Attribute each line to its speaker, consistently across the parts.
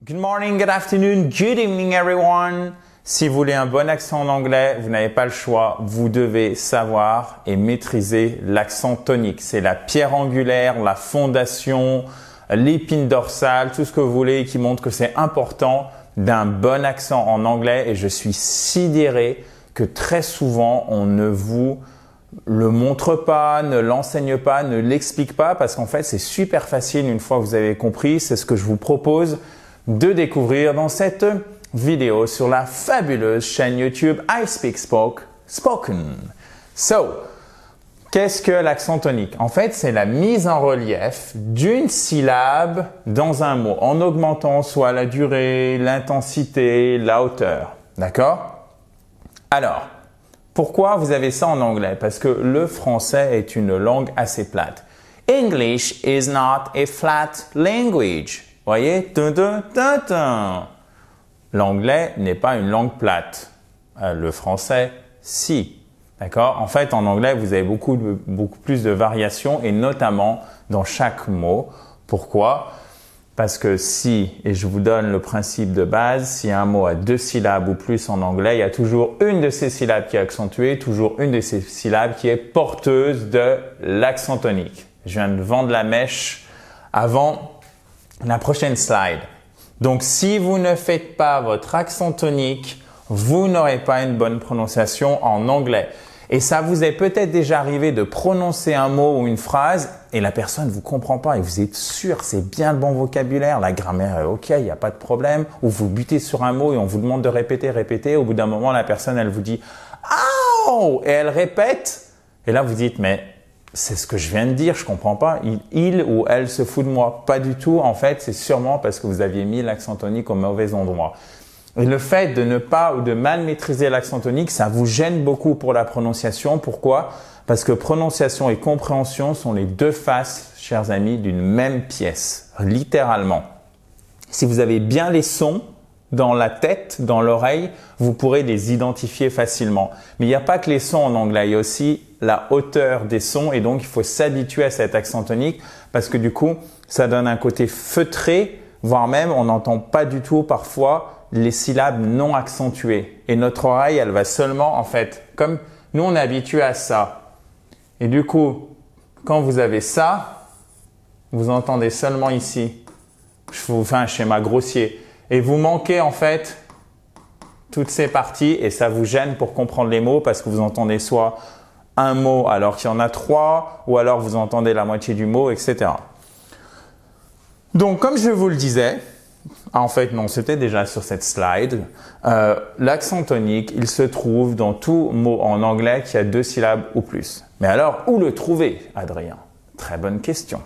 Speaker 1: Good morning, good afternoon, good evening everyone. Si vous voulez un bon accent en anglais, vous n'avez pas le choix. Vous devez savoir et maîtriser l'accent tonique. C'est la pierre angulaire, la fondation, l'épine dorsale, tout ce que vous voulez qui montre que c'est important d'un bon accent en anglais. Et je suis sidéré que très souvent, on ne vous le montre pas, ne l'enseigne pas, ne l'explique pas parce qu'en fait, c'est super facile une fois que vous avez compris. C'est ce que je vous propose de découvrir dans cette vidéo sur la fabuleuse chaîne YouTube I Speak Spoken. So, qu'est-ce que l'accent tonique? En fait, c'est la mise en relief d'une syllabe dans un mot en augmentant soit la durée, l'intensité, la hauteur. D'accord? Alors, pourquoi vous avez ça en anglais? Parce que le français est une langue assez plate. English is not a flat language. Voyez? L'anglais n'est pas une langue plate. Le français, si. D'accord? En fait, en anglais, vous avez beaucoup plus de variations et notamment dans chaque mot. Pourquoi? Parce que si, et je vous donne le principe de base, si un mot a 2 syllabes ou plus en anglais, il y a toujours une de ces syllabes qui est accentuée, toujours une de ces syllabes qui est porteuse de l'accent tonique. Je viens de vendre la mèche avant la prochaine slide. Donc, si vous ne faites pas votre accent tonique, vous n'aurez pas une bonne prononciation en anglais. Et ça vous est peut-être déjà arrivé de prononcer un mot ou une phrase et la personne ne vous comprend pas et vous êtes sûr, c'est bien le bon vocabulaire, la grammaire est ok, il n'y a pas de problème. Ou vous butez sur un mot et on vous demande de répéter. Au bout d'un moment, la personne, elle vous dit « Ouh !» et elle répète. Et là, vous dites « Mais c'est ce que je viens de dire, je comprends pas. Il ou elle se fout de moi. » Pas du tout. En fait, c'est sûrement parce que vous aviez mis l'accent tonique au mauvais endroit. Et le fait de ne pas ou de mal maîtriser l'accent tonique, ça vous gêne beaucoup pour la prononciation. Pourquoi? Parce que prononciation et compréhension sont les deux faces, chers amis, d'une même pièce, littéralement. Si vous avez bien les sons dans la tête, dans l'oreille, vous pourrez les identifier facilement. Mais il n'y a pas que les sons en anglais, il y a aussi la hauteur des sons et donc il faut s'habituer à cet accent tonique parce que du coup, ça donne un côté feutré, voire même on n'entend pas du tout parfois les syllabes non accentuées. Et notre oreille, elle va seulement, en fait, comme nous, on est habitué à ça. Et du coup, quand vous avez ça, vous entendez seulement ici. Je vous fais un schéma grossier. Et vous manquez, en fait, toutes ces parties et ça vous gêne pour comprendre les mots parce que vous entendez soit un mot alors qu'il y en a 3 ou alors vous entendez la moitié du mot, etc. Donc, comme je vous le disais, en fait, non, c'était déjà sur cette slide. L'accent tonique, il se trouve dans tout mot en anglais qui a 2 syllabes ou plus. Mais alors, où le trouver, Adrien? Très bonne question.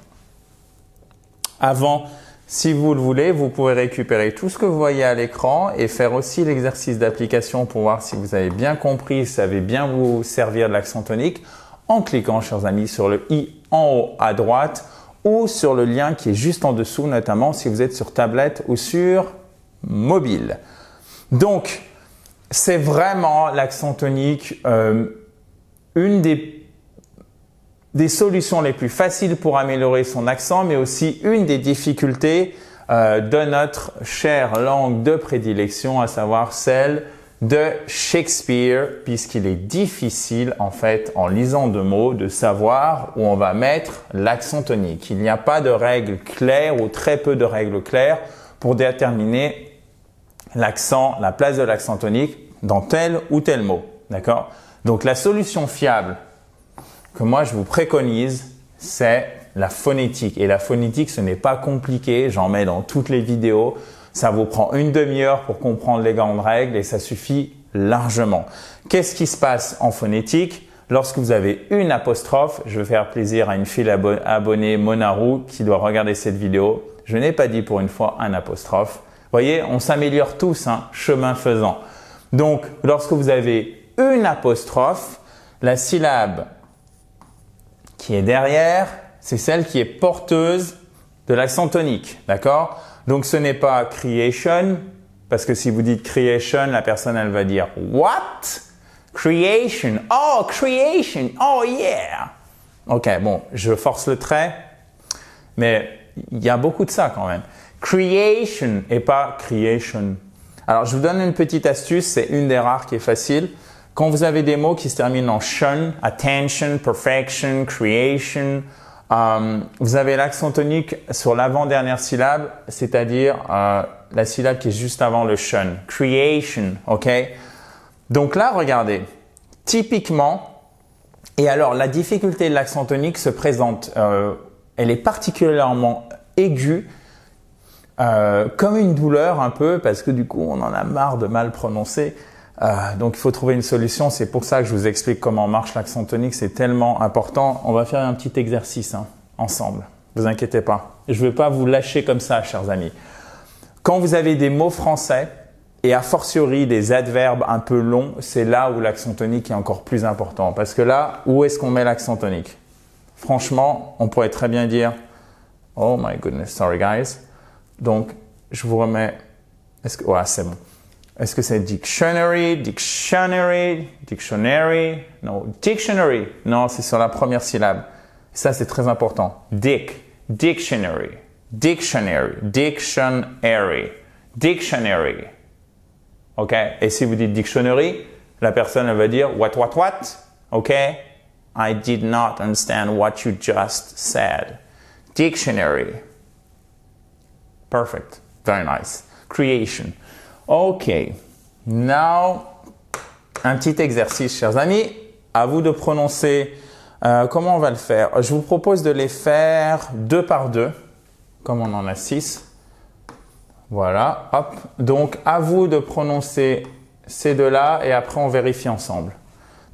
Speaker 1: Avant, si vous le voulez, vous pouvez récupérer tout ce que vous voyez à l'écran et faire aussi l'exercice d'application pour voir si vous avez bien compris, si vous savez bien vous servir de l'accent tonique en cliquant, chers amis, sur le i en haut à droite ou sur le lien qui est juste en dessous, notamment si vous êtes sur tablette ou sur mobile. Donc, c'est vraiment l'accent tonique, une des solutions les plus faciles pour améliorer son accent, mais aussi une des difficultés de notre chère langue de prédilection, à savoir celle de Shakespeare, puisqu'il est difficile, en fait, en lisant 2 mots, de savoir où on va mettre l'accent tonique. Il n'y a pas de règles claires ou très peu de règles claires pour déterminer l'accent, la place de l'accent tonique dans tel ou tel mot. D'accord? Donc, la solution fiable que moi, je vous préconise, c'est la phonétique. Et la phonétique, ce n'est pas compliqué. J'en mets dans toutes les vidéos. Ça vous prend une demi-heure pour comprendre les grandes règles et ça suffit largement. Qu'est-ce qui se passe en phonétique? Lorsque vous avez une apostrophe, je vais faire plaisir à une fille abonnée Monarou qui doit regarder cette vidéo. Je n'ai pas dit pour une fois un apostrophe. Vous voyez, on s'améliore tous, hein, chemin faisant. Donc, lorsque vous avez une apostrophe, la syllabe qui est derrière, c'est celle qui est porteuse de l'accent tonique. D'accord? Donc, ce n'est pas creation, parce que si vous dites creation, la personne, elle va dire « What? Creation? Oh, creation! Oh, yeah! » Ok, bon, je force le trait, mais il y a beaucoup de ça quand même. Creation et pas creation. Alors, je vous donne une petite astuce, c'est une des rares qui est facile. Quand vous avez des mots qui se terminent en shun, attention, perfection, creation, vous avez l'accent tonique sur l'avant-dernière syllabe, c'est-à-dire la syllabe qui est juste avant le shun. Creation, ok? Donc là, regardez, typiquement, et alors la difficulté de l'accent tonique se présente, elle est particulièrement aiguë, comme une douleur un peu, parce que du coup, on en a marre de mal prononcer. Donc, il faut trouver une solution. C'est pour ça que je vous explique comment marche l'accent tonique. C'est tellement important. On va faire un petit exercice ensemble. Ne vous inquiétez pas. Je ne vais pas vous lâcher comme ça, chers amis. Quand vous avez des mots français et a fortiori des adverbes un peu longs, c'est là où l'accent tonique est encore plus important. Parce que là, où est-ce qu'on met l'accent tonique? Franchement, on pourrait très bien dire « Oh my goodness, sorry guys ». Donc, je vous remets… Ouais, c'est bon. Est-ce que c'est dictionary, dictionary, dictionary? Non, dictionary. Non, c'est sur la première syllabe. Ça, c'est très important. Dictionary, dictionary, dictionary, dictionary. OK? Et si vous dites dictionary, la personne elle va dire what? OK? I did not understand what you just said. Dictionary. Perfect. Very nice. Creation. OK. Now, un petit exercice, chers amis. À vous de prononcer. Comment on va le faire? Je vous propose de les faire 2 par 2, comme on en a 6. Voilà. Hop. Donc, à vous de prononcer ces deux-là et après, on vérifie ensemble.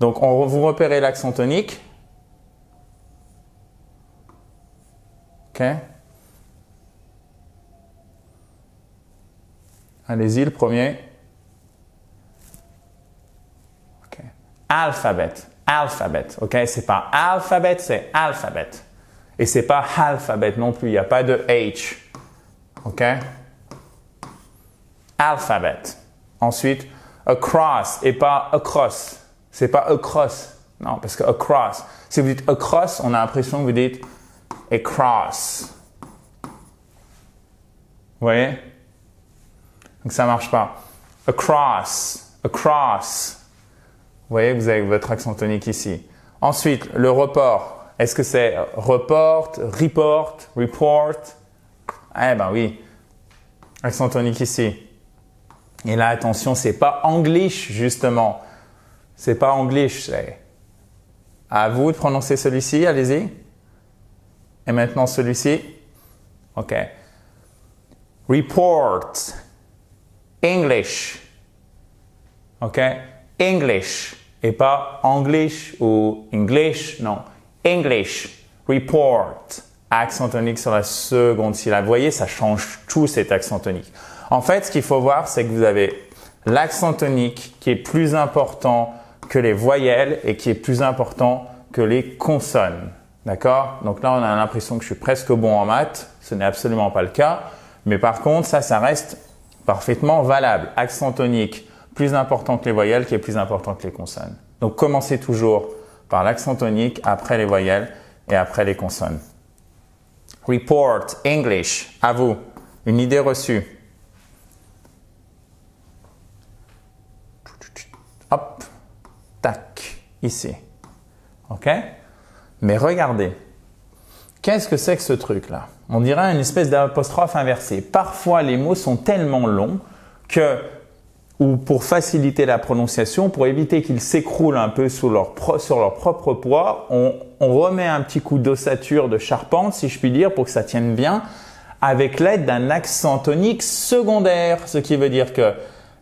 Speaker 1: Donc, vous repérez l'accent tonique. OK. Allez-y, le premier. OK. Alphabet. Alphabet. OK? C'est pas alphabet, c'est alphabet. Et c'est pas alphabet non plus. Il n'y a pas de H. OK? Alphabet. Ensuite, across et pas across. C'est pas across. Non, parce que across. Si vous dites across, on a l'impression que vous dites across. Vous voyez? Donc, ça marche pas. Across, across. Vous voyez, vous avez votre accent tonique ici. Ensuite, le report. Est-ce que c'est report, report, report? Eh ben oui. Accent tonique ici. Et là, attention, c'est pas English, justement. C'est pas English, c'est… À vous de prononcer celui-ci, allez-y. Et maintenant celui-ci. OK. Report. English. OK? English. Et pas English ou English. Non. English. Report. Accent tonique sur la seconde syllabe. Vous voyez, ça change tout cet accent tonique. En fait, ce qu'il faut voir, c'est que vous avez l'accent tonique qui est plus important que les voyelles et qui est plus important que les consonnes. D'accord? Donc là, on a l'impression que je suis presque bon en maths. Ce n'est absolument pas le cas. Mais par contre, ça reste parfaitement valable. Accent tonique plus important que les voyelles, qui est plus important que les consonnes. Donc, commencez toujours par l'accent tonique, après les voyelles et après les consonnes. Report, English. À vous. Une idée reçue. Hop. Tac. Ici. OK? Mais regardez. Qu'est-ce que c'est que ce truc-là? On dirait une espèce d'apostrophe inversée. Parfois, les mots sont tellement longs que, ou pour faciliter la prononciation, pour éviter qu'ils s'écroulent un peu sur leur propre poids, on remet un petit coup d'ossature, de charpente, si je puis dire, pour que ça tienne bien, avec l'aide d'un accent tonique secondaire. Ce qui veut dire que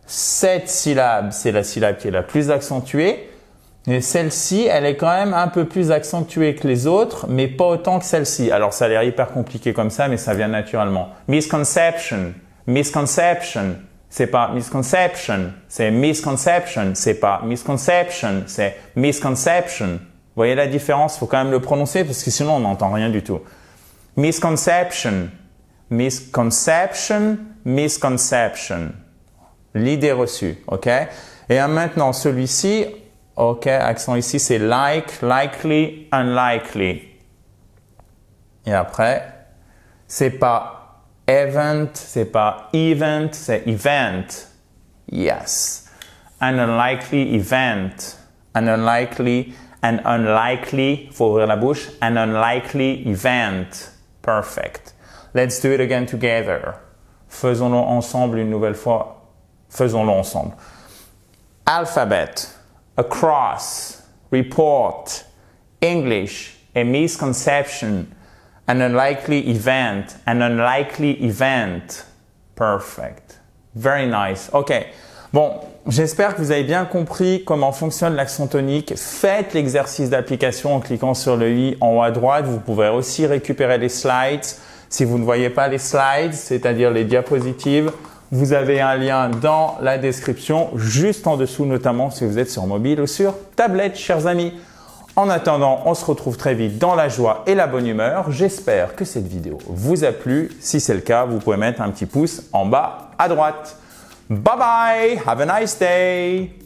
Speaker 1: cette syllabe, c'est la syllabe qui est la plus accentuée. Et celle-ci, elle est quand même un peu plus accentuée que les autres, mais pas autant que celle-ci. Alors, ça a l'air hyper compliqué comme ça, mais ça vient naturellement. Misconception, misconception, c'est pas misconception, c'est misconception, c'est pas misconception, c'est misconception. Vous voyez la différence? Il faut quand même le prononcer parce que sinon, on n'entend rien du tout. Misconception, misconception, misconception. L'idée reçue, OK? Et maintenant, celui-ci… OK, accent ici, c'est like, likely, unlikely. Et après, c'est pas Event, c'est pas event, c'est event. Yes. An unlikely event. An unlikely, faut ouvrir la bouche. An unlikely event. Perfect. Let's do it again together. Faisons-le ensemble une nouvelle fois. Faisons-le ensemble. Alphabet, across, report, English, a misconception, an unlikely event, an unlikely event. Perfect. Very nice. OK. Bon, j'espère que vous avez bien compris comment fonctionne l'accent tonique. Faites l'exercice d'application en cliquant sur le i en haut à droite. Vous pouvez aussi récupérer les slides. Si vous ne voyez pas les slides, c'est-à-dire les diapositives, vous avez un lien dans la description, juste en dessous, notamment si vous êtes sur mobile ou sur tablette, chers amis. En attendant, on se retrouve très vite dans la joie et la bonne humeur. J'espère que cette vidéo vous a plu. Si c'est le cas, vous pouvez mettre un petit pouce en bas à droite. Bye bye, have a nice day.